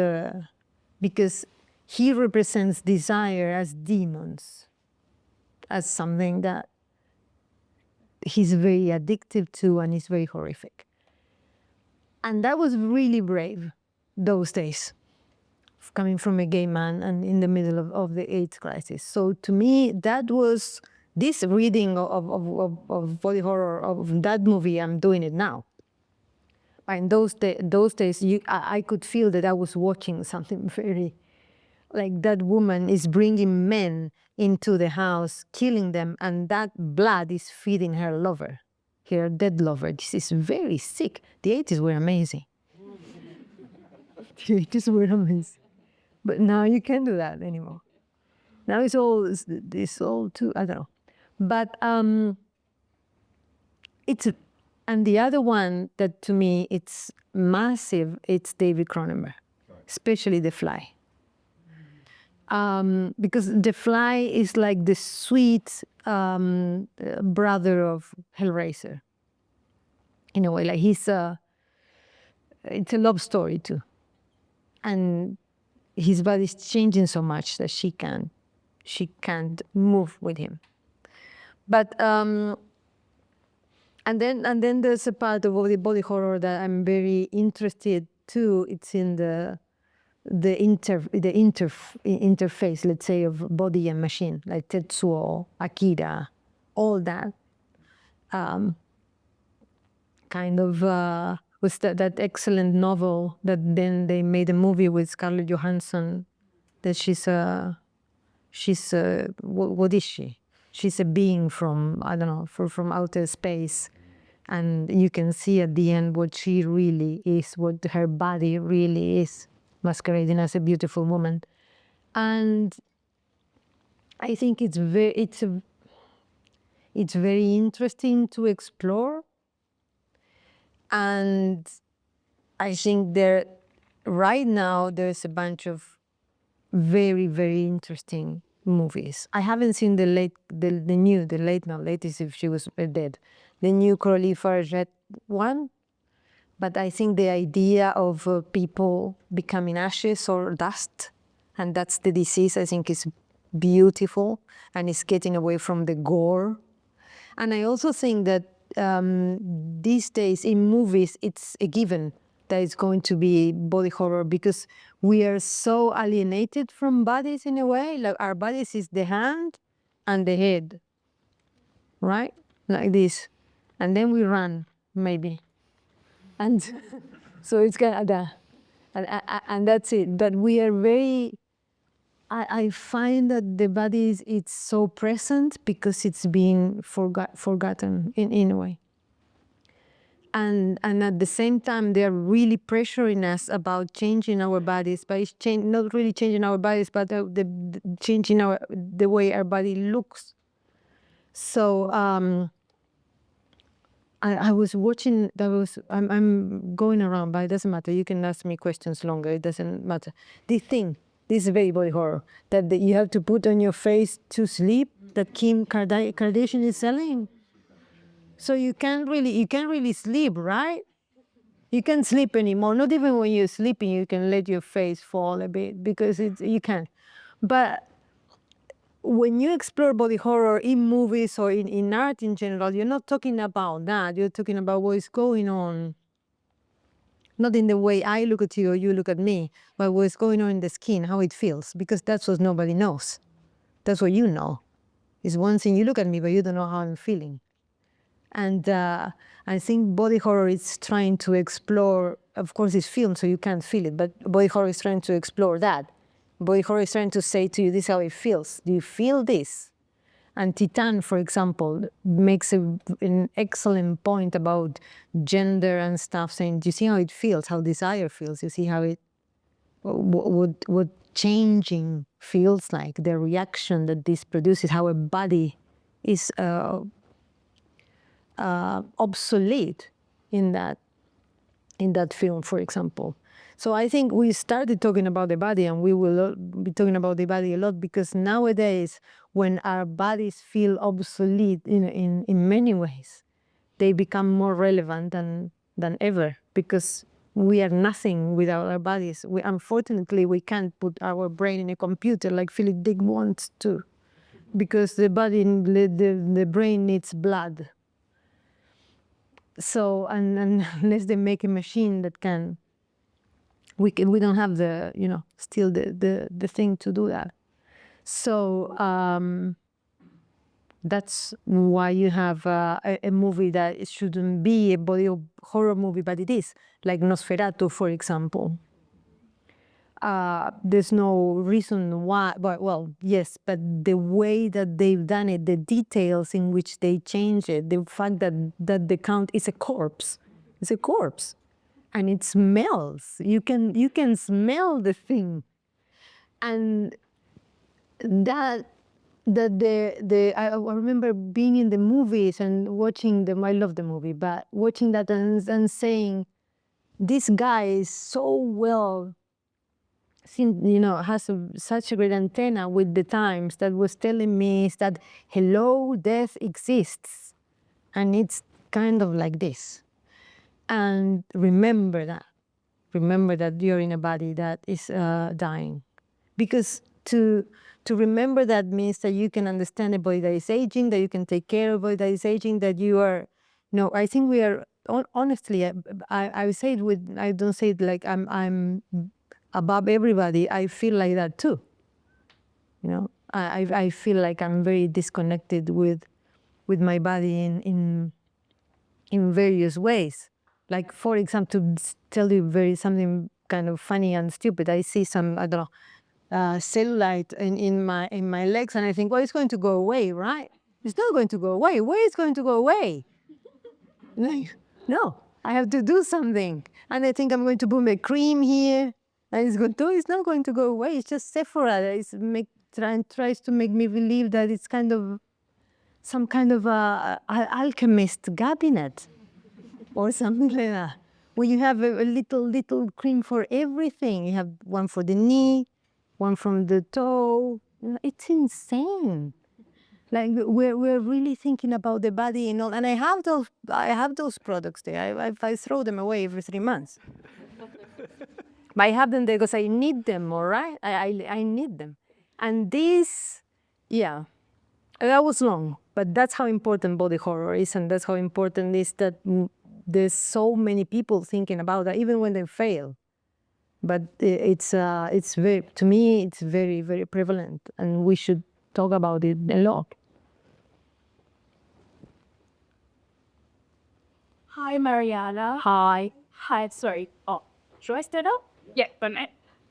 because he represents desire as demons, as something that he's very addictive to, and he's very horrific. And that was really brave those days, coming from a gay man and in the middle of the AIDS crisis. So to me, that was this reading of body horror of that movie. I'm doing it now. But in those days, I could feel that I was watching something very, like that woman is bringing men into the house, killing them, and that blood is feeding her lover, her dead lover. This is very sick. The 80s were amazing. The 80s were amazing. But now you can't do that anymore. Now it's all too, I don't know. But and the other one that to me it's massive, it's David Cronenberg, especially The Fly. Because The Fly is like the sweet brother of Hellraiser. In a way, like it's a love story too. And his body's changing so much that she can't move with him. But and then there's a part of the body horror that I'm very interested too. It's in the interface, let's say, of body and machine, like Tetsuo, Akira, all that. Kind of was that excellent novel that then they made a movie with Scarlett Johansson. That what is she? She's a being from, I don't know, from outer space. And you can see at the end what she really is, what her body really is, masquerading as a beautiful woman. And I think it's very interesting to explore. And I think right now there's a bunch of very, very interesting movies. I haven't seen the late is if she was dead, the new Coralie Farget one, but I think the idea of people becoming ashes or dust, and that's the disease, I think is beautiful, and it's getting away from the gore. And I also think that these days in movies, it's a given that it's going to be body horror because we are so alienated from bodies in a way. Like our bodies is the hand and the head, right? Like this. And then we run, maybe. And so it's kind of that. And that's it. But we are very, I find that the body it's so present because it's being forgotten in a way. And at the same time, they're really pressuring us about changing our bodies, but it's not really changing our bodies, but changing the way our body looks. So I was watching, I'm going around, but it doesn't matter. You can ask me questions longer, it doesn't matter. This is very body horror, that you have to put on your face to sleep, that Kim Kardashian is selling. So you can't really sleep, right? You can't sleep anymore. Not even when you're sleeping, you can let your face fall a bit because you can't. But when you explore body horror in movies or in art in general, you're not talking about that. You're talking about what is going on. Not in the way I look at you or you look at me, but what's going on in the skin, how it feels, because that's what nobody knows. That's what you know. It's one thing, you look at me, but you don't know how I'm feeling. And I think body horror is trying to explore, of course it's film, so you can't feel it, but body horror is trying to explore that. Body horror is trying to say to you, this is how it feels. Do you feel this? And Titan, for example, makes an excellent point about gender and stuff, saying, do you see how it feels, how desire feels? You see how what changing feels like, the reaction that this produces, how a body is obsolete in that film, for example. So I think we started talking about the body, and we will be talking about the body a lot, because nowadays, when our bodies feel obsolete in many ways, they become more relevant than ever, because we are nothing without our bodies. Unfortunately, we can't put our brain in a computer like Philip Dick wants to, because the brain needs blood. So, and unless they make a machine that can, we don't have the, still the thing to do that. So that's why you have a movie that it shouldn't be a body horror movie, but it is, like Nosferatu, for example. There's no reason why, but well, yes, but the way that they've done it, the details in which they change it, the fact that the count is a corpse, it's a corpse, and it smells. You can smell the thing, and that I remember being in the movies and watching them. I love the movie, but watching that and saying, this guy is so well. Has such a great antenna with the times that was telling me is that, hello, death exists. And it's kind of like this. And remember that. Remember that you're in a body that is dying. Because to remember that means that you can understand a body that is aging, that you can take care of a body that is aging, that you are, I think we are, honestly, I say it with, I don't say it like I'm above everybody. I feel like that too. I feel like I'm very disconnected with my body in various ways. Like, for example, to tell you something kind of funny and stupid, I see some, I don't know, cellulite in my legs, and I think, well, it's going to go away, right? It's not going to go away. Where is going to go away? Like, no, I have to do something. And I think I'm going to put a cream here, and it's not going to go away. It's just Sephora. Tries to make me believe that it's kind of some kind of alchemist cabinet or something like that, where you have a little cream for everything. You have one for the knee, one from the toe. It's insane. Like, we're really thinking about the body and all. And I have those products there. I throw them away every 3 months. But I have them there because I need them, all right? I need them. And this, yeah, that was long. But that's how important body horror is, and that's how important it is that there's so many people thinking about that, even when they fail. But it's very, to me, it's very, very prevalent, and we should talk about it a lot.
Hi, Mariana.
Hi.
Hi, sorry. Oh, should I stand up?
Yeah, but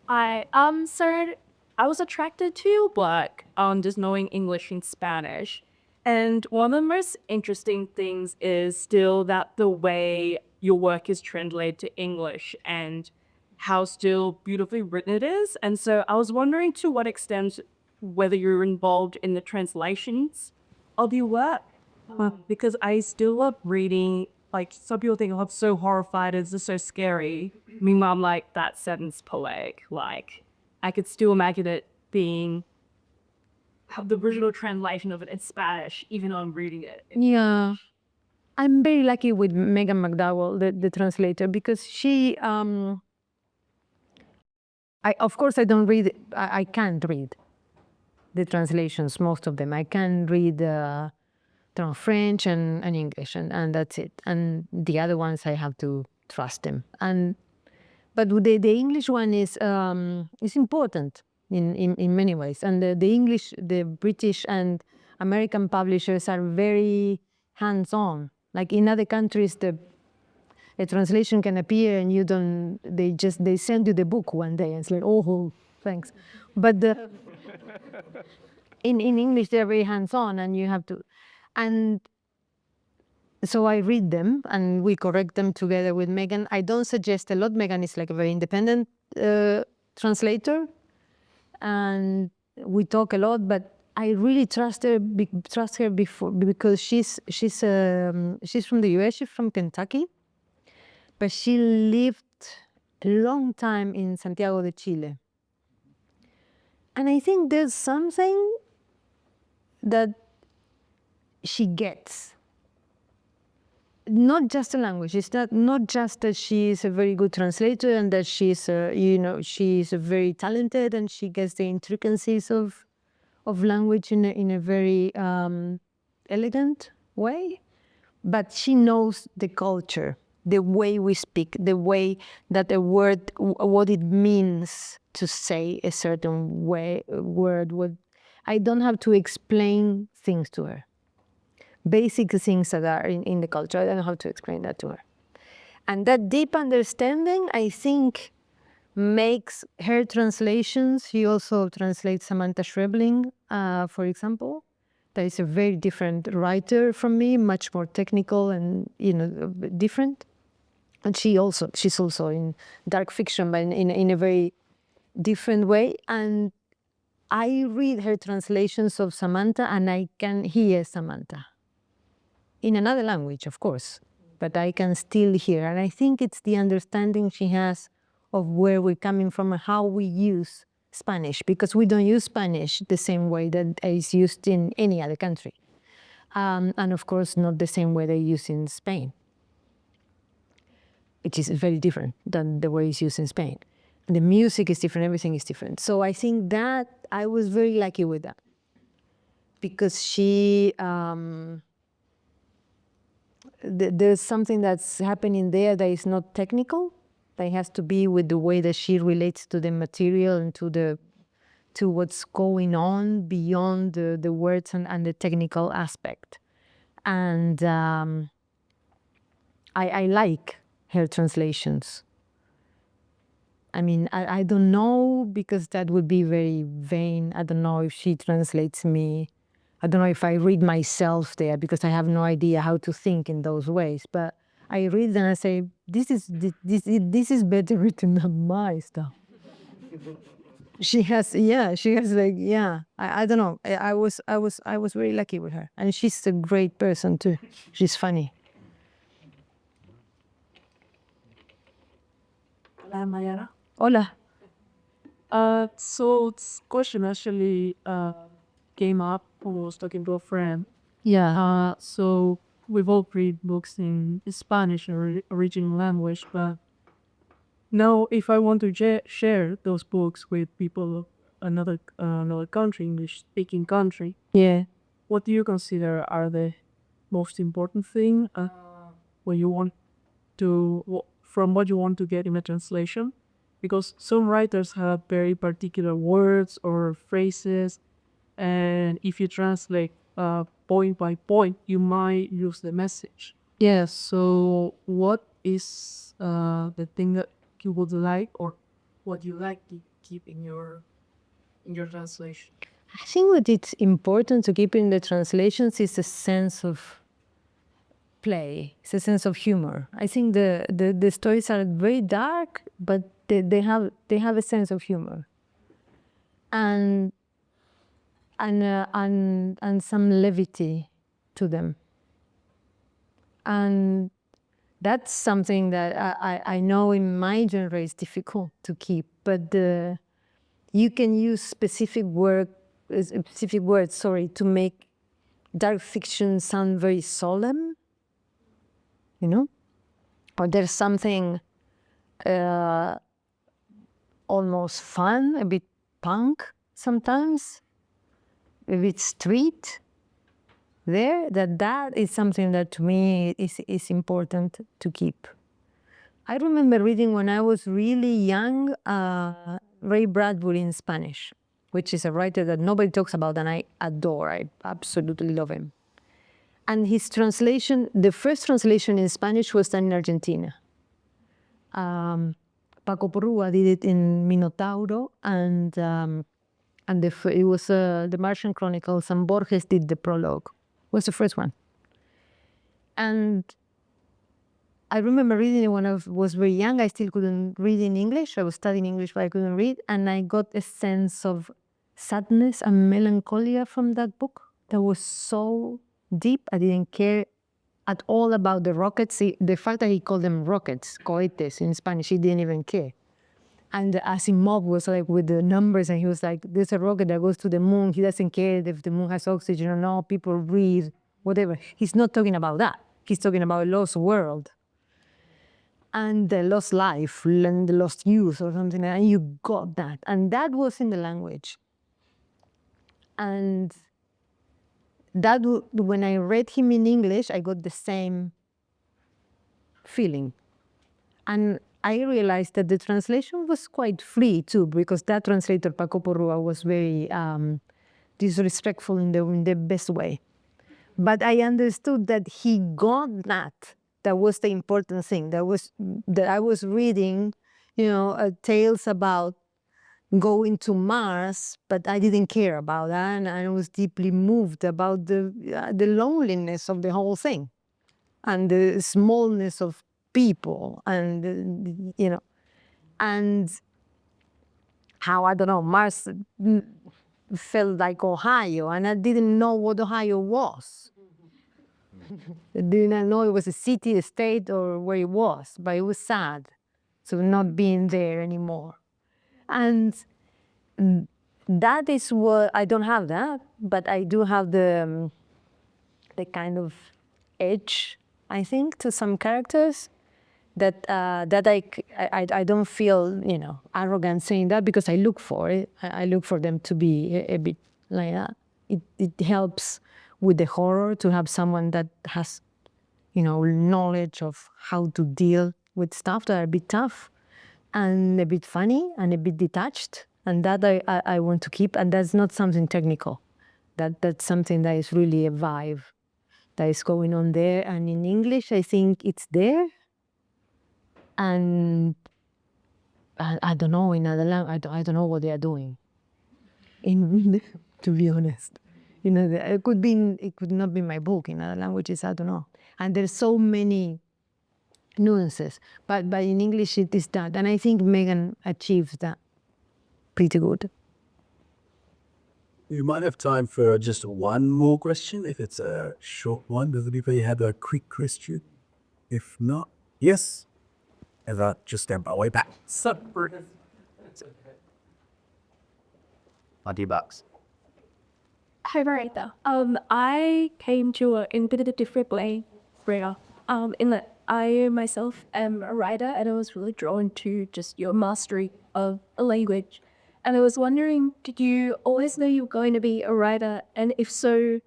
So I was attracted to your work
on just knowing English and Spanish. And one of the most interesting things is still that the way your work is translated to English and how still beautifully written it is. And so I was wondering to what extent whether you're involved in the translations of your work. Because I still love reading, like, some people think, oh, I'm so horrified, it's just so scary. Meanwhile, I'm like, that sentence poetic. Like, I could still imagine it being the original translation of it in Spanish, even though I'm reading it.
Yeah. I'm very lucky with Megan McDowell, the translator, because she, of course, I don't read, I can't read the translations, most of them. I can read French and English, and that's it. And the other ones, I have to trust them. But the English one is important in many ways. And the English, the British and American publishers are very hands-on. Like, in other countries, a translation can appear and they send you the book one day and it's like, oh, thanks. But in English, they're very hands-on, and you have to, and so I read them and we correct them together with Megan. I don't suggest a lot. Megan is like a very independent translator, and we talk a lot, but I really trust her before, because she's from the US. She's from Kentucky, but she lived a long time in Santiago de Chile. And I think there's something that she gets. Not just the language. It's not just that she is a very good translator and that she's she's very talented and she gets the intricacies of language in a very elegant way. but she knows the culture, the way we speak, the way that a word, what it means to say a certain word. I don't have to explain things to her. Basic things that are in the culture, I don't have to explain that to her. And that deep understanding, I think, makes her translations. She also translates Samantha Schrebling, for example. That is a very different writer from me, much more technical and different. And she's also in dark fiction, but in a very different way. And I read her translations of Samantha, and I can hear Samantha in another language, of course, but I can still hear. And I think it's the understanding she has of where we're coming from and how we use Spanish, because we don't use Spanish the same way that is used in any other country. And of course, not the same way they use in Spain, which is very different than the way it's used in Spain. The music is different, everything is different. So I think that I was very lucky with that, because she, there's something that's happening there that is not technical, that has to be with the way that she relates to the material and to what's going on beyond the words and the technical aspect. And I like her translations. I mean, I don't know, because that would be very vain. I don't know if she translates me. I don't know if I read myself there, because I have no idea how to think in those ways. But I read and I say, this is better written than my stuff. She has like, I don't know. I was very lucky with her, and she's a great person too. She's funny.
Hola, Mariana.
Hola.
So this question actually came up when I was talking to a friend.
Yeah.
So we've all read books in Spanish or original language, but now if I want to share those books with people of another country, English-speaking country,
Yeah.
what do you consider are the most important thing when you want to, from what you want to get in a translation? Because some writers have very particular words or phrases, and if you translate point by point, you might lose the message.
Yes.
So what is the thing that you would like, or what you like to keep in your translation?
I think what it's important to keep in the translations is a sense of play. It's a sense of humor. I think the stories are very dark, but they have a sense of humor, and some levity to them. And that's something that I know in my genre is difficult to keep, but you can use specific words, to make dark fiction sound very solemn, or there's something almost fun, a bit punk sometimes, a bit street there, that is something that to me is important to keep. I remember reading when I was really young, Ray Bradbury in Spanish, which is a writer that nobody talks about and I adore. I absolutely love him. And his translation, the first translation in Spanish was done in Argentina. Paco Porrua did it in Minotauro, and it was the Martian Chronicles, and Borges did the prologue. Was the first one. And I remember reading it when I was very young. I still couldn't read in English. I was studying English, but I couldn't read. And I got a sense of sadness and melancholia from that book that was so deep. I didn't care at all about the rockets. The fact that he called them rockets, cohetes in Spanish, he didn't even care. And Asimov was like with the numbers, and he was like, there's a rocket that goes to the moon. He doesn't care if the moon has oxygen or not. People breathe, whatever. He's not talking about that. He's talking about a lost world and the lost life and the lost youth or something. And you got that. And that was in the language. And when I read him in English, I got the same feeling. And I realized that the translation was quite free too, because that translator, Paco Porrua, was very disrespectful in the best way. But I understood that he got that. That was the important thing. That I was reading, tales about going to Mars, but I didn't care about that, and I was deeply moved about the loneliness of the whole thing, and the smallness of people, and and how, I don't know, Mars felt like Ohio, and I didn't know what Ohio was. I didn't know it was a city, a state, or where it was, but it was sad, so not being there anymore. And that is what, I don't have that, but I do have the kind of edge, I think, to some characters that I don't feel, arrogant saying that, because I look for it. I look for them to be a bit like that. It helps with the horror to have someone that has, knowledge of how to deal with stuff that are a bit tough and a bit funny and a bit detached. And that I want to keep, and that's not something technical. That's something that is really a vibe that is going on there. And in English, I think it's there. And I don't know, in other language, I don't know what they are doing. To be honest, it could not be my book in other languages. I don't know. And there's so many nuances, but in English it is that, and I think Megan achieves that pretty good.
You might have time for just one more question, if it's a short one. Does anybody have a quick question? If not, yes. And I'll just stand by way back. $20.
Hi, Marita. I came to it in a bit of a different way, Rhea. In that I myself am a writer, and I was really drawn to just your mastery of a language. And I was wondering, did you always know you were going to be a writer? And if so,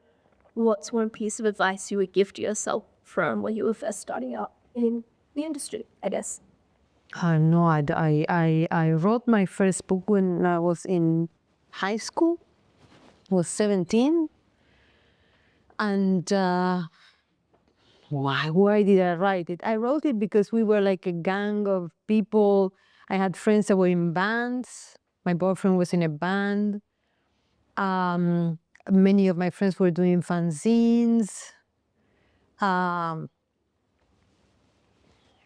what's one piece of advice you would give to yourself from when you were first starting out in the industry, I guess?
No, I wrote my first book when I was in high school. I was 17. And why did I write it? I wrote it because we were like a gang of people. I had friends that were in bands. My boyfriend was in a band. Many of my friends were doing fanzines.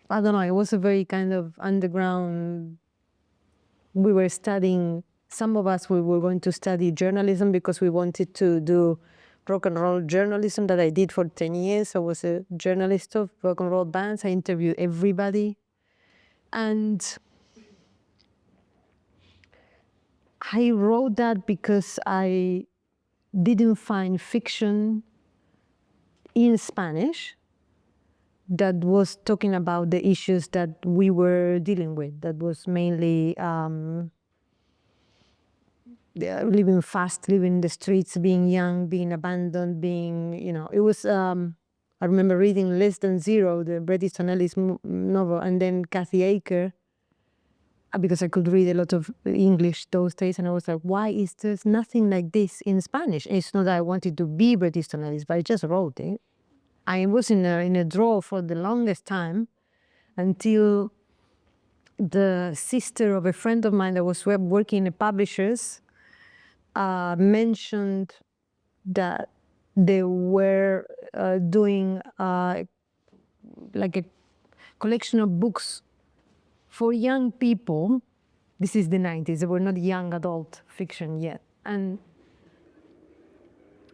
I don't know, it was a very kind of underground. We were studying, some of us, we were going to study journalism because we wanted to do rock and roll journalism that I did for 10 years. I was a journalist of rock and roll bands. I interviewed everybody. And I wrote that because I didn't find fiction in Spanish that was talking about the issues that we were dealing with. That was mainly living fast, living in the streets, being young, being abandoned, being, it was, I remember reading Less Than Zero, the Bret Easton Ellis novel, and then Kathy Aker, because I could read a lot of English those days, and I was like, why is there nothing like this in Spanish? It's not that I wanted to be Bret Easton Ellis, but I just wrote it. I was in a drawer for the longest time until the sister of a friend of mine that was working in publishers mentioned that they were doing like a collection of books for young people. This is the 90s. They were not young adult fiction yet. And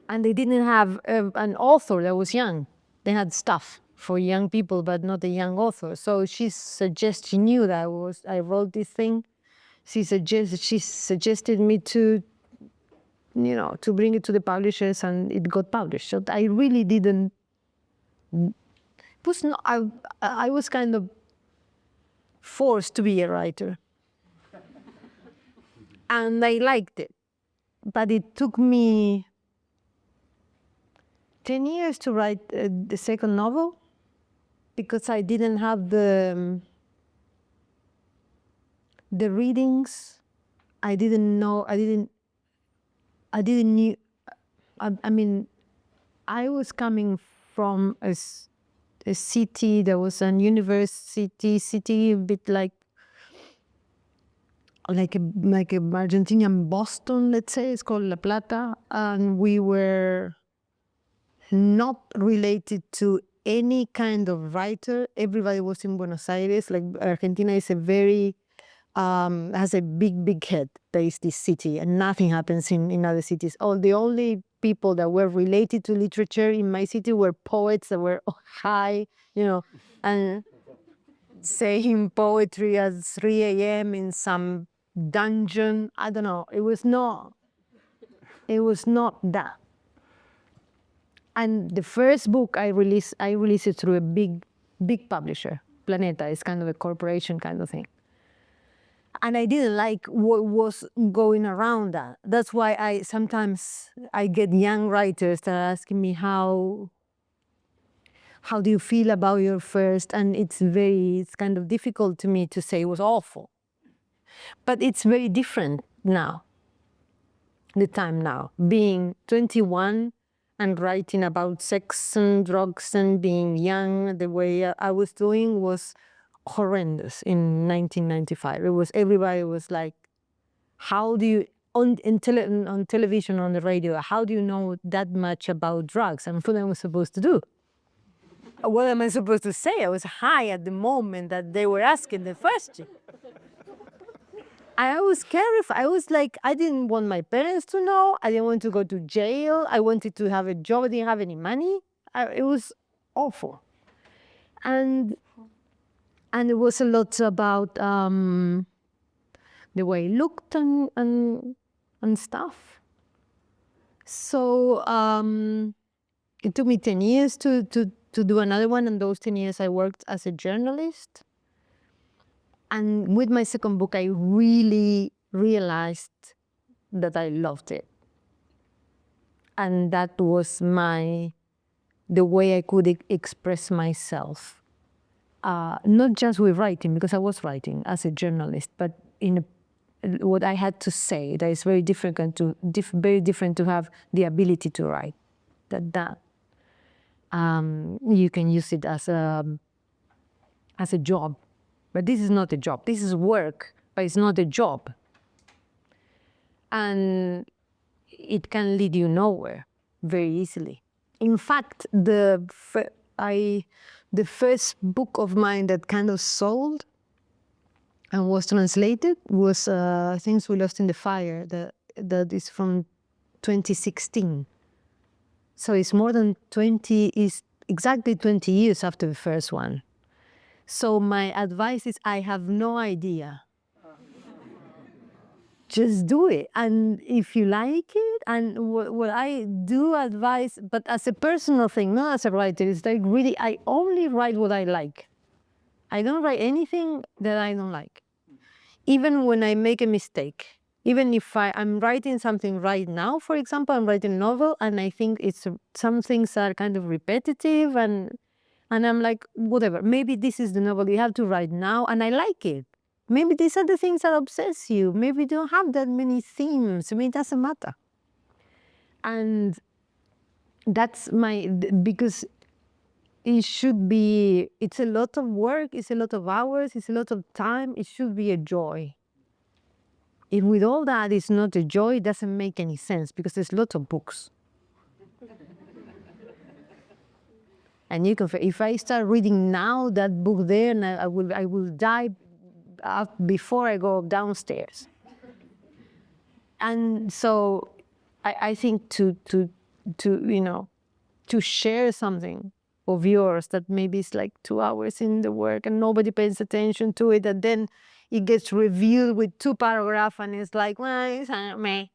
they didn't have an author that was young. They had stuff for young people, but not a young author. So she knew that I wrote this thing. She suggested me to bring it to the publishers, and it got published. So I really didn't. I was kind of forced to be a writer, and I liked it, but it took me 10 years to write the second novel because I didn't have the readings. I didn't know. I didn't knew. I mean, I was coming from a city that was an university city, a bit like a Argentinian Boston, let's say. It's called La Plata, and we were not related to any kind of writer. Everybody was in Buenos Aires. Like Argentina is a very has a big head. There is this city, and nothing happens in other cities. The only people that were related to literature in my city were poets that were high, and saying poetry at 3 a.m. in some dungeon. I don't know. It was not that. And the first book I released it through a big publisher. Planeta is kind of a corporation kind of thing. And I didn't like what was going around that. That's why sometimes I get young writers that are asking me how do you feel about your first, and it's kind of difficult to me to say it was awful. But it's very different now, the time now. Being 21 and writing about sex and drugs and being young, the way I was doing was horrendous in 1995. Everybody was like, how do you, on television, on the radio, how do you know that much about drugs? And what am I supposed to do? What am I supposed to say? I was high at the moment that they were asking the question. I was terrified. I was like, I didn't want my parents to know. I didn't want to go to jail. I wanted to have a job. I didn't have any money. It was awful. And it was a lot about the way it looked and stuff. So it took me 10 years to do another one, and those 10 years I worked as a journalist. And with my second book, I really realized that I loved it. And that was the way I could express myself. Not just with writing, because I was writing as a journalist, but in what I had to say. That is very different to have the ability to write. You can use it as a job, but this is not a job. This is work, but it's not a job, and it can lead you nowhere very easily. In fact, the first book of mine that kind of sold and was translated was Things We Lost in the Fire. That is from 2016. So it's more than 20, is exactly 20 years after the first one. So my advice is, I have no idea. Just do it. And if you like it, and what I do advise, but as a personal thing, not as a writer, is like really, I only write what I like. I don't write anything that I don't like. Even when I make a mistake. Even if I'm writing something right now, for example, I'm writing a novel, and I think some things are kind of repetitive, and I'm like, whatever, maybe this is the novel you have to write now, and I like it. Maybe these are the things that obsess you. Maybe you don't have that many themes. I mean, it doesn't matter. And that's because it should be, it's a lot of work, it's a lot of hours, it's a lot of time, it should be a joy. If with all that it's not a joy, it doesn't make any sense, because there's lots of books. And if I start reading now that book there, and I will die before I go downstairs. And so I think to share something of yours that maybe it's like 2 hours in the work and nobody pays attention to it, and then it gets reviewed with 2 paragraphs, and it's like, well, it's not me.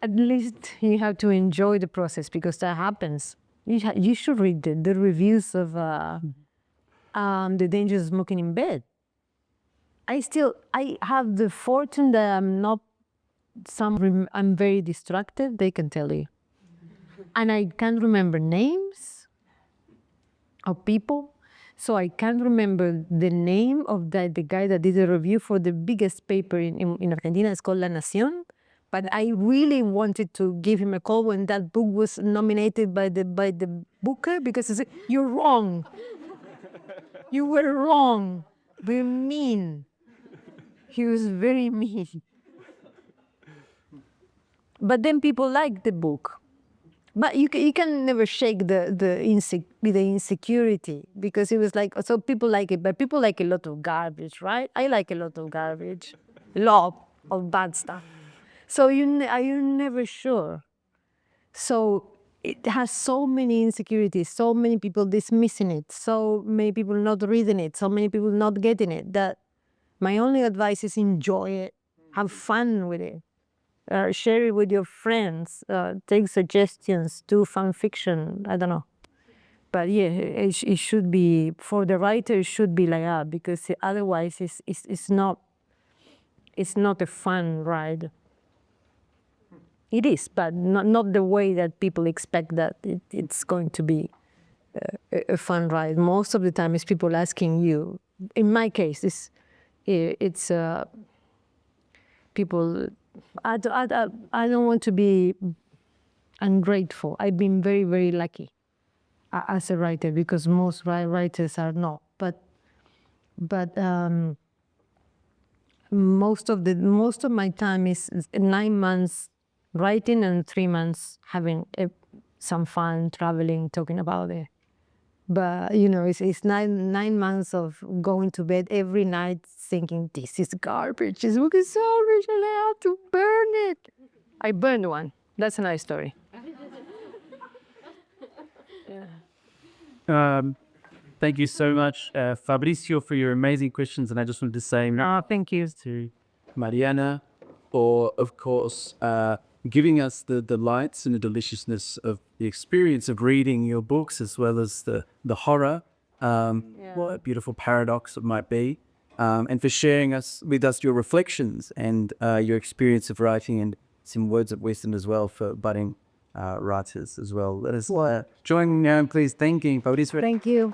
At least you have to enjoy the process, because that happens. You should read the reviews of The Dangers of Smoking in Bed. I have the fortune that I'm not I'm very distracted, they can tell you. And I can't remember names of people. So I can't remember the name of the guy that did a review for the biggest paper in Argentina. It's called La Nación. But I really wanted to give him a call when that book was nominated by the booker, because he said, "You're wrong. You were wrong. We're mean." He was very mean. But then people liked the book. But you can never shake the insecurity, because it was like, so people like it, but people like a lot of garbage, right? I like a lot of garbage, a lot of bad stuff. So you're never sure. So it has so many insecurities, so many people dismissing it, so many people not reading it, so many people not getting it, that my only advice is enjoy it, have fun with it. Share it with your friends, take suggestions, do fan fiction, I don't know. But yeah, it should be, for the writer, it should be like that, because otherwise it's not a fun ride. It is, but not the way that people expect that it's going to be a fun ride. Most of the time it's people asking you. In my case, it's people. I don't want to be ungrateful. I've been very, very lucky as a writer, because most writers are not. But most of my time is 9 months writing and 3 months having some fun, traveling, talking about it. But it's 9 months of going to bed every night thinking, this is garbage, this book is garbage, and I have to burn it. I burned one. That's a nice story.
Thank you so much, Fabricio, for your amazing questions. And I just wanted to say
Thank you.
to Mariana for, of course, giving us the delights and the deliciousness of the experience of reading your books, as well as the horror. What a beautiful paradox it might be. And for sharing with us your reflections and your experience of writing, and some words of wisdom as well for budding writers as well. Let us join now, please, thanking Fabricio.
Thank you.